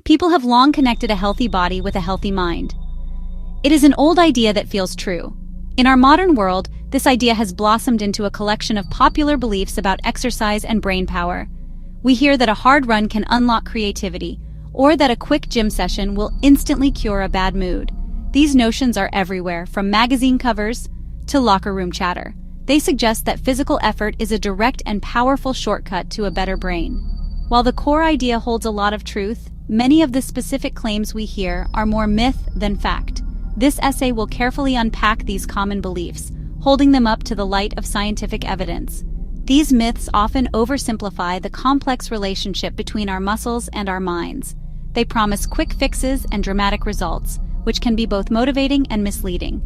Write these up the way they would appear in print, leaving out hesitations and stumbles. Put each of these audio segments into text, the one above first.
People have long connected a healthy body with a healthy mind. It is an old idea that feels true. In our modern world, this idea has blossomed into a collection of popular beliefs about exercise and brain power. We hear that a hard run can unlock creativity, or that a quick gym session will instantly cure a bad mood. These notions are everywhere, from magazine covers to locker room chatter. They suggest that physical effort is a direct and powerful shortcut to a better brain. While the core idea holds a lot of truth, many of the specific claims we hear are more myth than fact. This essay will carefully unpack these common beliefs, holding them up to the light of scientific evidence. These myths often oversimplify the complex relationship between our muscles and our minds. They promise quick fixes and dramatic results, which can be both motivating and misleading.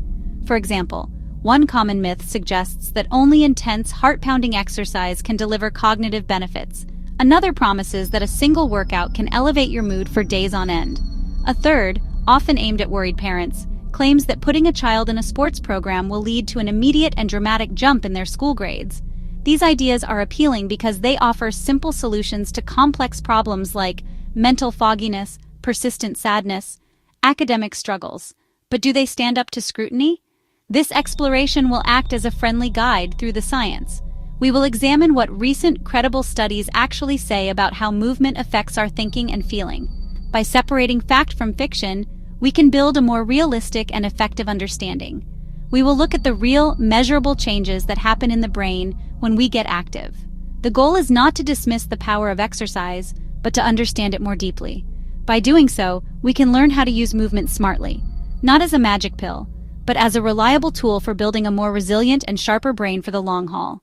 For example, one common myth suggests that only intense, heart-pounding exercise can deliver cognitive benefits. Another promises that a single workout can elevate your mood for days on end. A third, often aimed at worried parents, claims that putting a child in a sports program will lead to an immediate and dramatic jump in their school grades. These ideas are appealing because they offer simple solutions to complex problems like mental fogginess, persistent sadness, academic struggles. But do they stand up to scrutiny? This exploration will act as a friendly guide through the science. We will examine what recent, credible studies actually say about how movement affects our thinking and feeling. By separating fact from fiction, we can build a more realistic and effective understanding. We will look at the real, measurable changes that happen in the brain when we get active. The goal is not to dismiss the power of exercise, but to understand it more deeply. By doing so, we can learn how to use movement smartly, not as a magic pill, but as a reliable tool for building a more resilient and sharper brain for the long haul.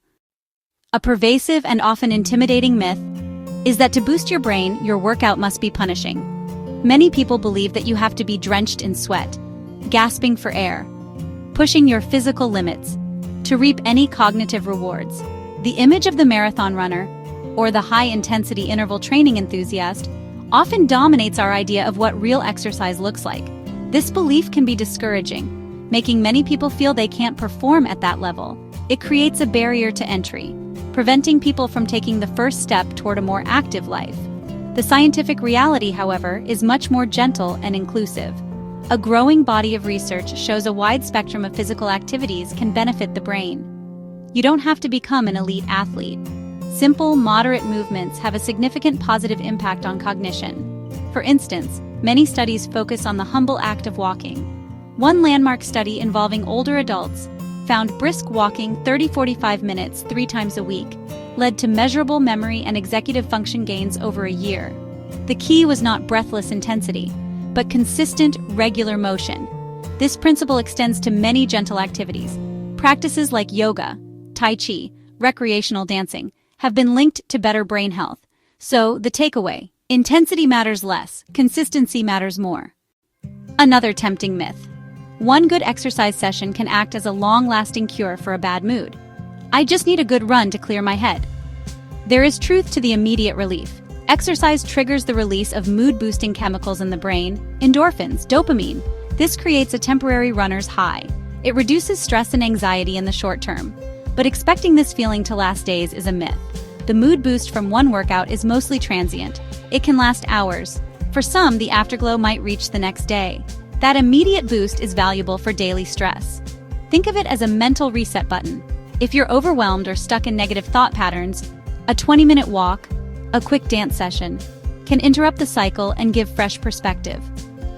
A pervasive and often intimidating myth is that to boost your brain, your workout must be punishing. Many people believe that you have to be drenched in sweat, gasping for air, pushing your physical limits to reap any cognitive rewards. The image of the marathon runner, or the high-intensity interval training enthusiast, often dominates our idea of what real exercise looks like. This belief can be discouraging, making many people feel they can't perform at that level. It creates a barrier to entry, preventing people from taking the first step toward a more active life. The scientific reality, however, is much more gentle and inclusive. A growing body of research shows a wide spectrum of physical activities can benefit the brain. You don't have to become an elite athlete. Simple, moderate movements have a significant positive impact on cognition. For instance, many studies focus on the humble act of walking. One landmark study involving older adults found brisk walking 30-45 minutes 3 times a week led to measurable memory and executive function gains over a year. The key was not breathless intensity, but consistent, regular motion. This principle extends to many gentle activities. Practices like yoga, tai chi, recreational dancing have been linked to better brain health. So, the takeaway: intensity matters less, consistency matters more. Another tempting myth: one good exercise session can act as a long-lasting cure for a bad mood. I just need a good run to clear my head. There is truth to the immediate relief. Exercise triggers the release of mood-boosting chemicals in the brain, endorphins, dopamine. This creates a temporary runner's high. It reduces stress and anxiety in the short term. But expecting this feeling to last days is a myth. The mood boost from one workout is mostly transient. It can last hours. For some, the afterglow might reach the next day. That immediate boost is valuable for daily stress. Think of it as a mental reset button. If you're overwhelmed or stuck in negative thought patterns, a 20-minute walk, a quick dance session, can interrupt the cycle and give fresh perspective.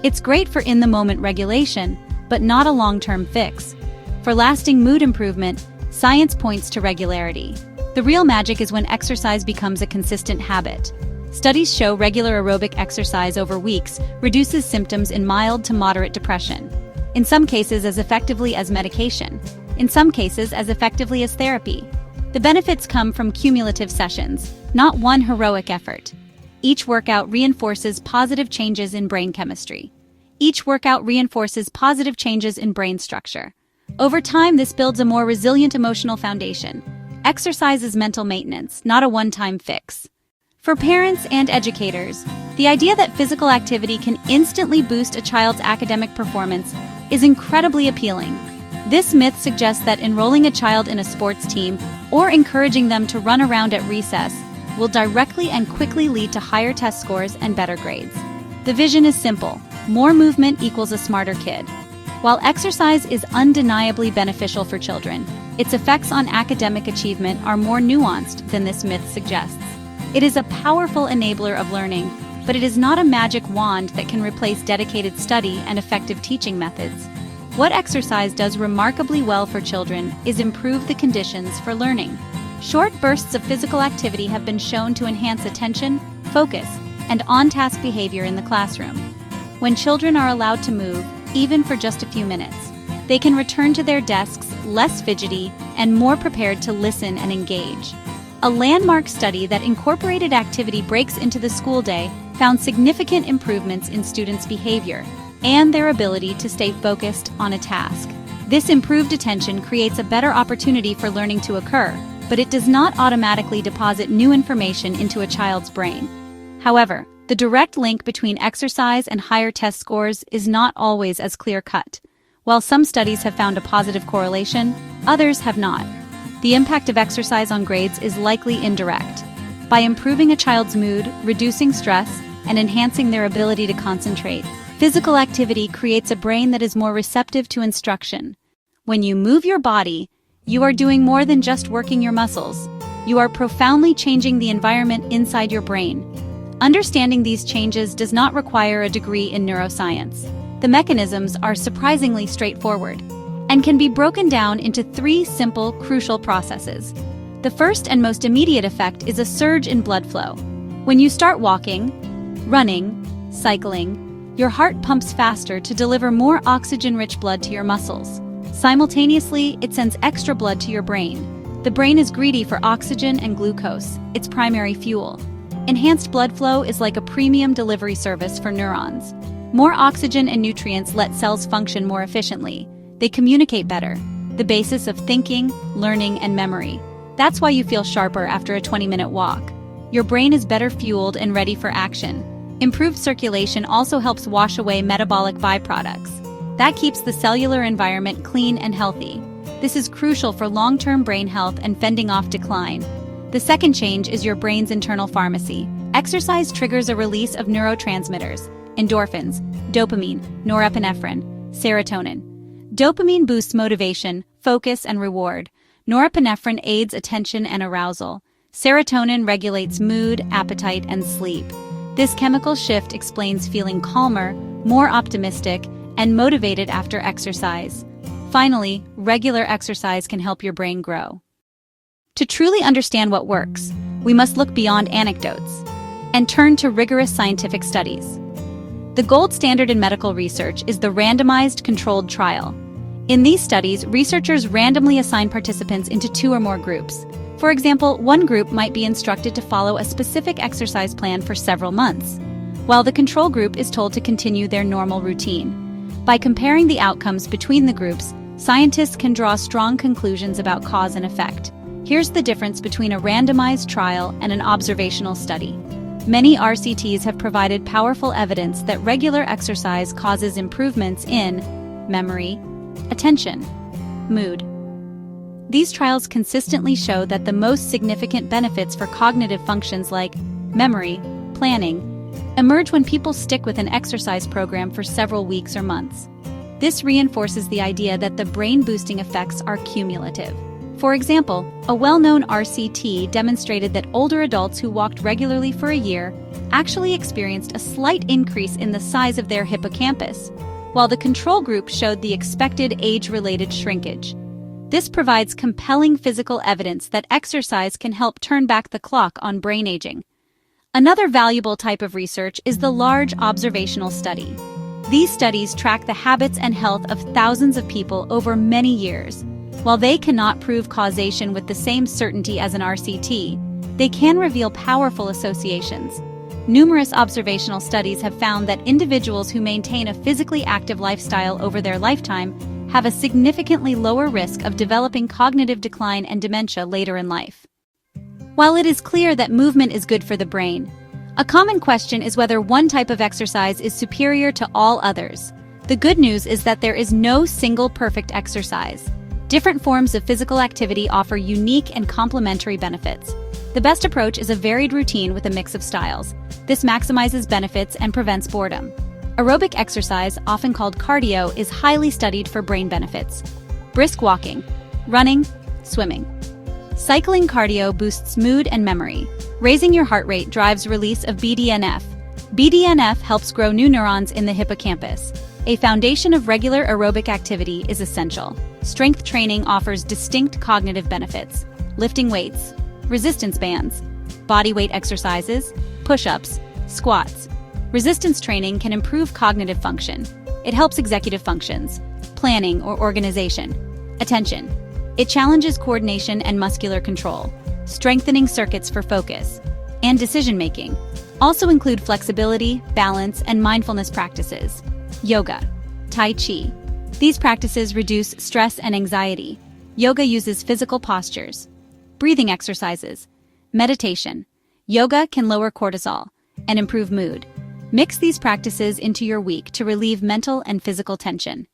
It's great for in-the-moment regulation, but not a long-term fix. For lasting mood improvement, science points to regularity. The real magic is when exercise becomes a consistent habit. Studies show regular aerobic exercise over weeks reduces symptoms in mild to moderate depression, in some cases as effectively as medication, in some cases as effectively as therapy. The benefits come from cumulative sessions, not one heroic effort. Each workout reinforces positive changes in brain chemistry. Each workout reinforces positive changes in brain structure. Over time, this builds a more resilient emotional foundation. Exercise is mental maintenance, not a one-time fix. For parents and educators, the idea that physical activity can instantly boost a child's academic performance is incredibly appealing. This myth suggests that enrolling a child in a sports team or encouraging them to run around at recess will directly and quickly lead to higher test scores and better grades. The vision is simple: more movement equals a smarter kid. While exercise is undeniably beneficial for children, its effects on academic achievement are more nuanced than this myth suggests. It is a powerful enabler of learning, but it is not a magic wand that can replace dedicated study and effective teaching methods. What exercise does remarkably well for children is improve the conditions for learning. Short bursts of physical activity have been shown to enhance attention, focus, and on-task behavior in the classroom. When children are allowed to move, even for just a few minutes, they can return to their desks less fidgety and more prepared to listen and engage. A landmark study that incorporated activity breaks into the school day found significant improvements in students' behavior and their ability to stay focused on a task. This improved attention creates a better opportunity for learning to occur, but it does not automatically deposit new information into a child's brain. However, the direct link between exercise and higher test scores is not always as clear-cut. While some studies have found a positive correlation, others have not. The impact of exercise on grades is likely indirect. By improving a child's mood, reducing stress, and enhancing their ability to concentrate, physical activity creates a brain that is more receptive to instruction. When you move your body, you are doing more than just working your muscles. You are profoundly changing the environment inside your brain. Understanding these changes does not require a degree in neuroscience. The mechanisms are surprisingly straightforward and can be broken down into three simple, crucial processes. The first and most immediate effect is a surge in blood flow. When you start walking, running, cycling, your heart pumps faster to deliver more oxygen-rich blood to your muscles. Simultaneously, it sends extra blood to your brain. The brain is greedy for oxygen and glucose, its primary fuel. Enhanced blood flow is like a premium delivery service for neurons. More oxygen and nutrients let cells function more efficiently. They communicate better, the basis of thinking, learning, and memory. That's why you feel sharper after a 20-minute walk. Your brain is better fueled and ready for action. Improved circulation also helps wash away metabolic byproducts. That keeps the cellular environment clean and healthy. This is crucial for long-term brain health and fending off decline. The second change is your brain's internal pharmacy. Exercise triggers a release of neurotransmitters, endorphins, dopamine, norepinephrine, serotonin. Dopamine boosts motivation, focus, and reward. Norepinephrine aids attention and arousal. Serotonin regulates mood, appetite, and sleep. This chemical shift explains feeling calmer, more optimistic, and motivated after exercise. Finally, regular exercise can help your brain grow. To truly understand what works, we must look beyond anecdotes and turn to rigorous scientific studies. The gold standard in medical research is the randomized controlled trial. In these studies, researchers randomly assign participants into 2 or more groups. For example, one group might be instructed to follow a specific exercise plan for several months, while the control group is told to continue their normal routine. By comparing the outcomes between the groups, scientists can draw strong conclusions about cause and effect. Here's the difference between a randomized trial and an observational study. Many RCTs have provided powerful evidence that regular exercise causes improvements in memory, attention, mood. These trials consistently show that the most significant benefits for cognitive functions like memory, planning, emerge when people stick with an exercise program for several weeks or months. This reinforces the idea that the brain-boosting effects are cumulative. For example, a well-known RCT demonstrated that older adults who walked regularly for a year actually experienced a slight increase in the size of their hippocampus, while the control group showed the expected age-related shrinkage. This provides compelling physical evidence that exercise can help turn back the clock on brain aging. Another valuable type of research is the large observational study. These studies track the habits and health of thousands of people over many years. While they cannot prove causation with the same certainty as an RCT, they can reveal powerful associations. Numerous observational studies have found that individuals who maintain a physically active lifestyle over their lifetime have a significantly lower risk of developing cognitive decline and dementia later in life. While it is clear that movement is good for the brain, a common question is whether one type of exercise is superior to all others. The good news is that there is no single perfect exercise. Different forms of physical activity offer unique and complementary benefits. The best approach is a varied routine with a mix of styles. This maximizes benefits and prevents boredom. Aerobic exercise, often called cardio, is highly studied for brain benefits. Brisk walking, running, swimming. Cycling cardio boosts mood and memory. Raising your heart rate drives release of BDNF. BDNF helps grow new neurons in the hippocampus. A foundation of regular aerobic activity is essential. Strength training offers distinct cognitive benefits. Lifting weights, resistance bands, body weight exercises, push-ups, squats. Resistance training can improve cognitive function. It helps executive functions, planning or organization. Attention. It challenges coordination and muscular control, strengthening circuits for focus. And decision-making. Also include flexibility, balance, and mindfulness practices. Yoga, Tai Chi. These practices reduce stress and anxiety. Yoga uses physical postures. Breathing exercises. Meditation. Yoga can lower cortisol and improve mood. Mix these practices into your week to relieve mental and physical tension.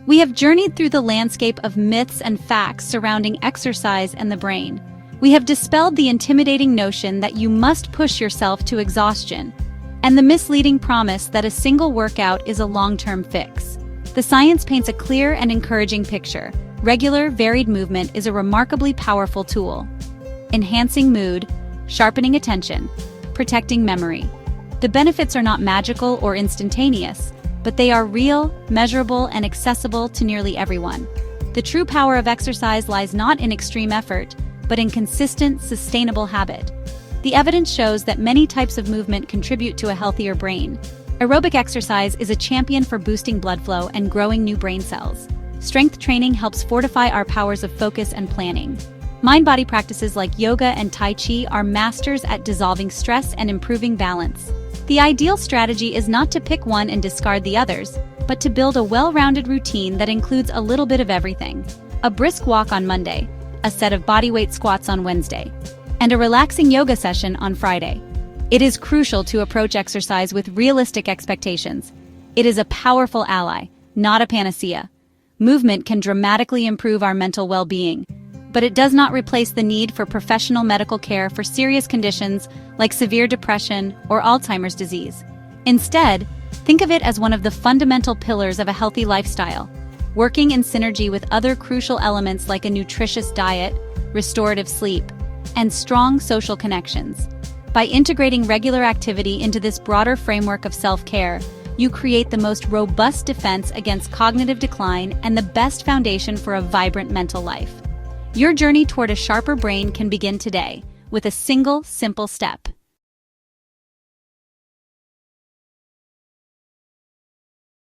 We have journeyed through the landscape of myths and facts surrounding exercise and the brain. We have dispelled the intimidating notion that you must push yourself to exhaustion, and the misleading promise that a single workout is a long-term fix. The science paints a clear and encouraging picture. Regular, varied movement is a remarkably powerful tool, enhancing mood, sharpening attention, protecting memory. The benefits are not magical or instantaneous, but they are real, measurable, and accessible to nearly everyone. The true power of exercise lies not in extreme effort, but in consistent, sustainable habit. The evidence shows that many types of movement contribute to a healthier brain. Aerobic exercise is a champion for boosting blood flow and growing new brain cells. Strength training helps fortify our powers of focus and planning. Mind-body practices like yoga and Tai Chi are masters at dissolving stress and improving balance. The ideal strategy is not to pick one and discard the others, but to build a well-rounded routine that includes a little bit of everything. A brisk walk on Monday, a set of bodyweight squats on Wednesday, and a relaxing yoga session on Friday. It is crucial to approach exercise with realistic expectations. It is a powerful ally, not a panacea. Movement can dramatically improve our mental well-being, but it does not replace the need for professional medical care for serious conditions like severe depression or Alzheimer's disease. Instead, think of it as one of the fundamental pillars of a healthy lifestyle, working in synergy with other crucial elements like a nutritious diet, restorative sleep, and strong social connections. By integrating regular activity into this broader framework of self-care, you create the most robust defense against cognitive decline and the best foundation for a vibrant mental life. Your journey toward a sharper brain can begin today with a single, simple step.